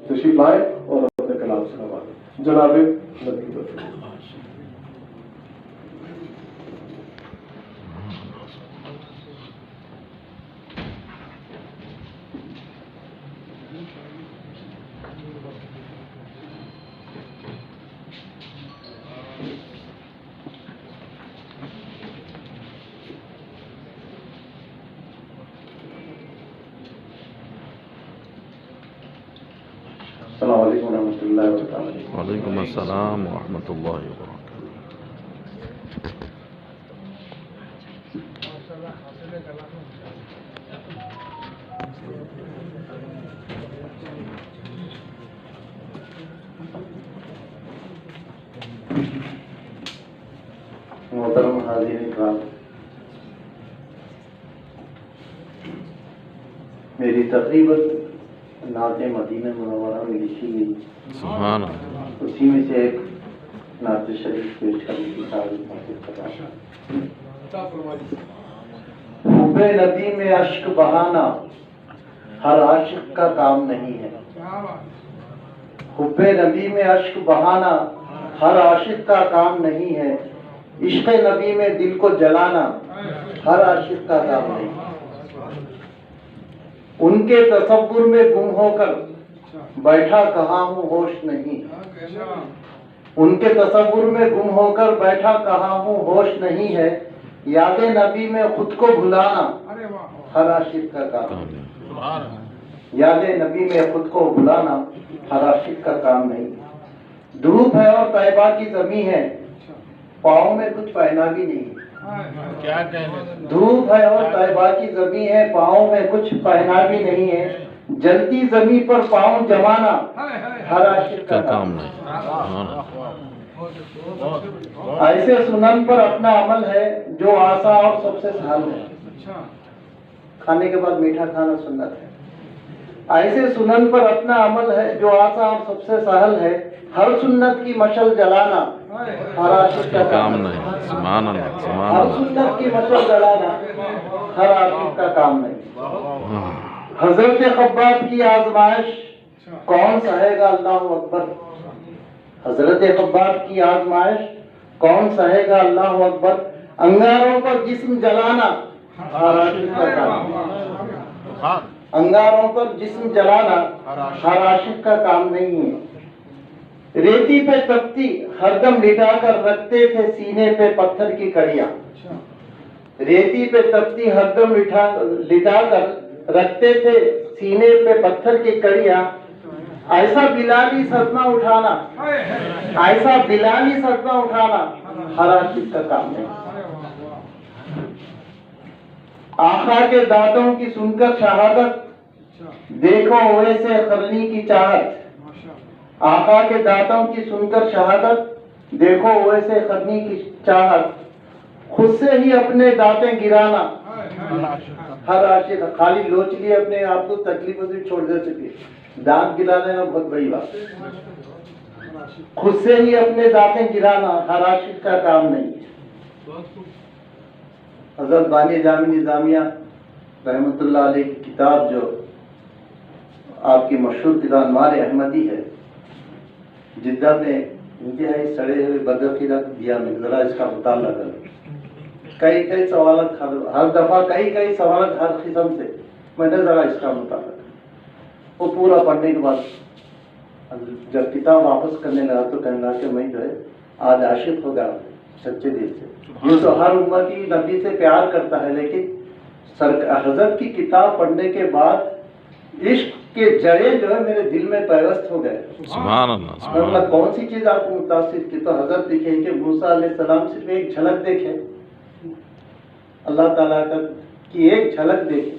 تشریف لائے اور اپنے کلام سے نوازیں جناب نبی کو۔ السلام علیکم ورحمۃ اللہ وبرکاتہ۔ وعلیکم السلام ورحمۃ اللہ وبرکاتہ۔ محترم حاضرین اکرام، میری تقریباً نعت مدینہ منورہ میں لکھی گئی، سبحان اللہ۔ اسی میں سے ایک نعت شریف پیش کرنے کی تعریف کرتا ہوں۔ حب نبی میں اشک بہانا ہر عاشق کا کام نہیں ہے۔ حب نبی میں اشک بہانا ہر عاشق کا کام نہیں ہے۔ عشق نبی میں دل کو جلانا ہر عاشق کا کام نہیں ہے۔ ان کے تصور میں گم ہو کر بیٹھا کہاں ہوں ہوش نہیں۔ ان کے تصور میں گم ہو کر بیٹھا کہاں ہوں ہوش نہیں ہے۔ یاد نبی میں خود کو بھلانا ہر عاشق کا کام نہیں۔ یاد نبی میں خود کو بھلانا ہر عاشق کا کام نہیں۔ دھوپ ہے اور طیبہ کی زمین ہے، پاؤں میں کچھ پہنا بھی نہیں۔ دھوپ ہے اور طیبہ کی زمین ہے، پاؤں میں کچھ پہنا بھی نہیں ہے۔ جلتی زمین پر پاؤں جمانا ہر عاشق کا کام نہیں۔ ایسے سنن پر اپنا عمل ہے جو آسا اور سب سے سہل ہے۔ کھانے کے بعد میٹھا کھانا سنت ہے۔ ایسے سنن پر اپنا عمل ہے جو آسا اور سب سے سہل ہے۔ ہر سنت کی مشعل جلانا ہر عاشق کا کام نہیں۔ ہر سنت کی مشعل جلانا ہر عاشق کا کام نہیں۔ حضرت خباب کی آزمائش کون سہے گا اللہ اکبر۔ حضرت خباب کی آزمائش کون سہے گا اللہ اکبر۔ انگاروں پر جسم جلانا ہر عاشق کا کام نہیں۔ انگاروں پر جسم جلانا ہر عاشق کا کام نہیں ہے۔ ریتی پہ تپتی ہر دم لٹا کر رکھتے تھے سینے پہ پتھر کی کڑیاں۔ ریتی پہ تپتی ہر دم لٹا کر رکھتے تھے سینے پہ پتھر کی کڑیاں۔ ایسا بلالی صدمہ اٹھانا، ایسا بلالی صدمہ اٹھانا ہر عاشق کا کام نہیں۔ آقا کے دانتوں کی سن کر شہادت دیکھو ویسے کرنی کی چاہت۔ آقا کے دانتوں کی سن کر شہادت دیکھو ویسے کرنی کی چاہت۔ خود سے ہی اپنے دانتیں گرانا ہر عاشق۔ خالی لوچ لیے اپنے آپ کو تکلیفوں سے چھوڑ دے سکے، دانت گرا دینا بہت بڑی بات۔ خود سے ہی اپنے دانتیں گرانا ہر عاشق کا کام نہیں۔ حضرت بانی جامع نظامیہ رحمۃ اللہ علیہ کی کتاب جو آپ کی مشہور کتاب انوار احمدی ہے، جدہ میں انتہائی سڑے ہوئے بدعقیدہ دیا میں ذرا اس کا مطالعہ کریں۔ کئی سوالات ہر دفعہ کئی سوالات ہر قسم سے میں نے ذرا اس کا مطالعہ کرا۔ وہ پورا پڑھنے کے بعد جب کتاب واپس کرنے لگا تو کہنے لگا کہ میں جو ہے آج عاشق ہو گیا سچے دل سے۔ یہ تو ہر امتی نبی سے پیار کرتا ہے، لیکن حضرت کی کتاب پڑھنے کے بعد عشق کے جڑیں جو ہے میرے دل میں پیوست ہو گئے۔ سبحان اللہ۔ کون سی چیز آپ کو متاثر کی؟ تو حضرت لکھے کہ موسیٰ علیہ السلام صرف ایک جھلک دیکھے، اللہ تعالیٰ کی ایک جھلک دیکھے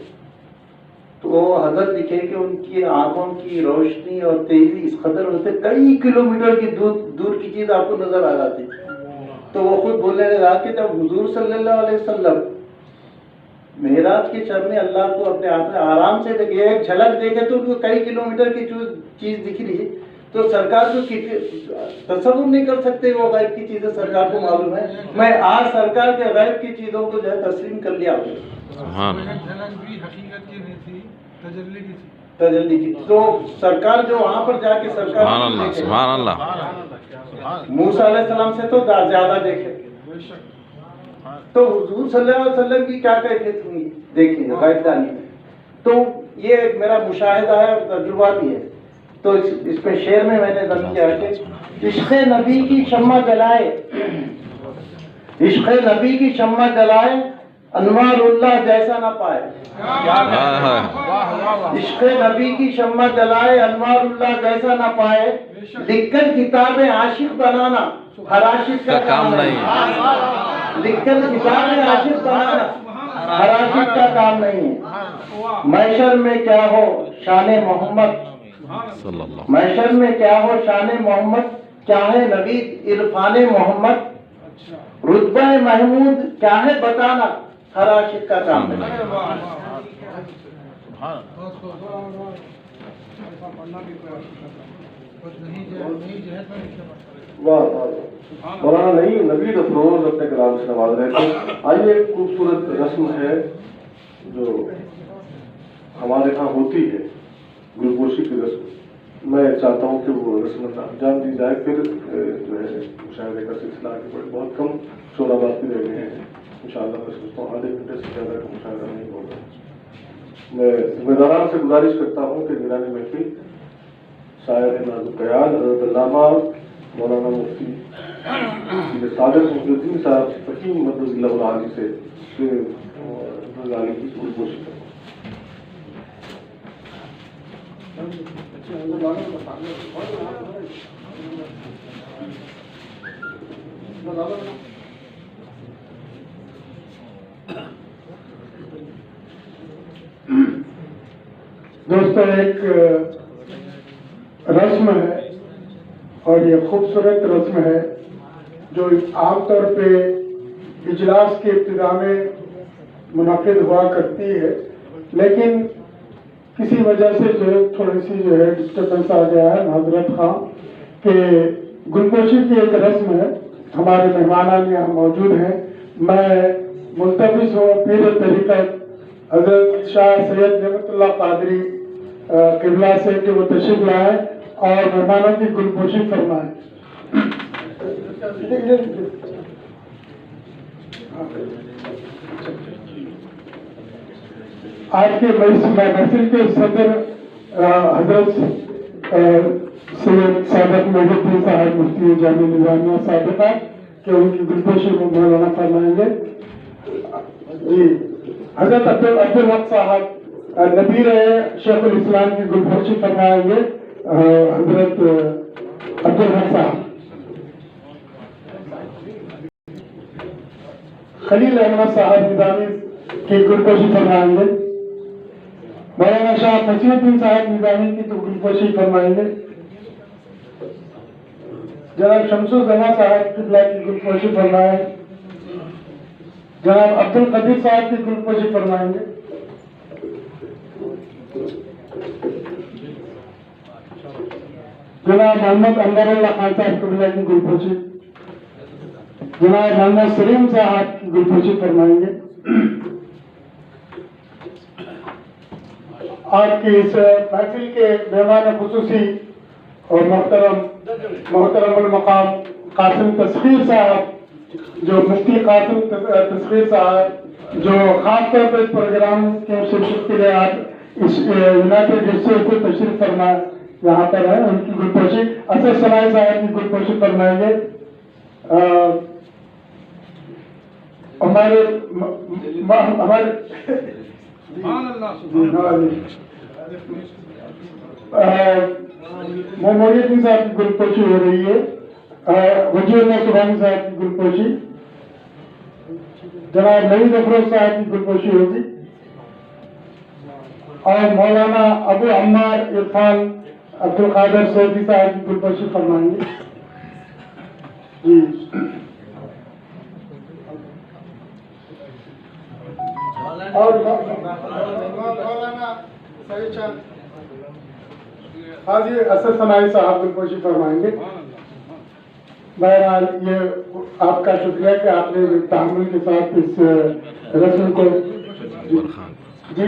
تو وہ حضرت لکھے کہ ان کی آنکھوں کی روشنی اور تیزی اس قدر ہوتے کئی کلومیٹر کی دور کی چیز آپ کو نظر آ جاتی۔ تو وہ خود بولنے لگا کہ جب حضور صلی اللہ علیہ وسلم معراج کے شب میں اللہ کو اپنے ہاتھ میں آرام سے دیکھے، ایک جھلک دیکھے تو ان کو کئی کلومیٹر کی چیز دکھ رہی ہے، تو سرکار کو تصور نہیں کر سکتے وہ غیب کی چیزیں سرکار کو معلوم ہے۔ میں آج سرکار کے غیب کی چیزوں کو جو ہے تسلیم کر لیا ہوں۔ سبحان اللہ۔ جھلک بھی حقیقت کی نہیں تھی، تجلی کی تھی۔ تجلی کی. تو سرکار جو وہاں پر جا کے سرکار سبحان اللہ سبحان اللہ. موسیٰ علیہ السلام سے تو زیادہ دیکھے, تو حضور صلی اللہ علیہ وسلم کی کیا کیفیت ہوئی دیکھیے غیب دانی میں. تو یہ ایک میرا مشاہدہ ہے اور تجربہ بھی ہے. تو اس پہ شعر میں نے ضبط کیا کہ عشق نبی کی شمع جلائے, عشق نبی کی شمع جلائے, انوار اللہ جیسا نہ پائے. عشق نبی کی شمع جلائے, انوار اللہ جیسا نہ پائے. لکھ کر کتابیں عاشق بنانا ہر عاشق کا کام نہیں. لکھ کر کتابیں عاشق بنانا ہر عاشق کا کام نہیں ہے. محشر میں کیا ہو شان محمد, محشر میں کیا ہو شان محمد, کیا ہے نبی عرفان محمد. رتبہ محمود کیا ہے بتانا ہر عاشق کا کام نہیں. مولانا نہیں نوید افروز اپنے کلام سے نواز رہے تھے. آئیے ایک خوبصورت رسم ہے جو ہمارے ہاں ہوتی ہے, گلپوشی کی رسم. میں چاہتا ہوں کہ وہ رسم انجام دی جائے. پھر جو ہے مشاہدے کا سلسلہ آگے بڑھے. بہت کم شعرا باقی رہ گئے ہیں. انشاءاللہ میں سمجھتا ہوں آدھے گھنٹے سے زیادہ کا مشاہدہ نہیں ہوگا. میں ذمہ داران سے گزارش کرتا ہوں کہ نگرانی محفل شاعر نازک خیال حضرت علامہ مولانا مفتی صادق محی الدین صاحب فقیم مدد اللہ العالی سے غالب کی گلپوشی کروں. دوستو ایک رسم ہے اور یہ خوبصورت رسم ہے جو عام طور پہ اجلاس کے ابتدا میں منعقد ہوا کرتی ہے, لیکن کسی وجہ سے جو ہے تھوڑی سی جو ہے ڈسٹربنس آ گیا ہے حضرت خان کہ گلپوشی کی ایک رسم ہے. ہمارے مہمانان یہاں موجود ہیں. میں ملتمس ہوں پیر طریقت حضرت شاہ سید نعمت اللہ قادری قبلہ سے کہ وہ تشریف لائیں اور مہمانوں کی گلپوشی فرمائیں. آج کے محفل کے صدر حضرت سید صادق محی الدین صاحب مفتی جامعہ نظامیہ سابقہ کہ ان کی گلپوشی کو مولانا فرمائیں گے. جی حضرت عبدالحق صاحب نبیر شیخ الاسلام کی گلپوشی فرمائیں گے. حضرت عبدالحق صاحب. خلیل احمد صاحب نظامی کی گلپوشی فرمائیں گے. مولانا شاہ فصیح الدین صاحب نظامی کی گلپوشی فرمائیں گے. جناب شمس الزما صاحب قبلہ کی گلپوشی فرمائیں. جناب عبد القدیر صاحب کی گلپوشی فرمائیں گے. جناب محمد انور اللہ خان صاحب قبلہ کی گلپوشی. جناب محمد سلیم صاحب کی گلپوشی فرمائیں گے. آج کی اس محفل کے مہمان خصوصی اور محترم المقام قاسم تسخیر صاحب جو مفتی قاسم تسخیر صاحب جو خاص طور پر اس پروگرام کے شرکت کے لیے آج اس یونائٹیڈ اسٹیٹس سے تشریف فرما یہاں پر ہے, ان کی گلپوشی اسد سنائی صاحب کی گلپوشی فرمائیں گے. ہمارے محمود الدین صاحب کی گلپوشی ہو رہی ہے. وزیر اللہ سبحانی صاحب کی گلپوشی. جناب نوید افروز صاحب کی گلپوشی ہوگی اور مولانا ابو عمار عرفان عبدالقادر سعودی صاحب کی گلپوشی فرمائیں گے. جی اور مولانا حاجی اسد ثنائی صاحب گلپوشی فرمائیں گے. بہرحال یہ آپ کا شکریہ کہ آپ نے تحمل کے ساتھ اس رسم کو جی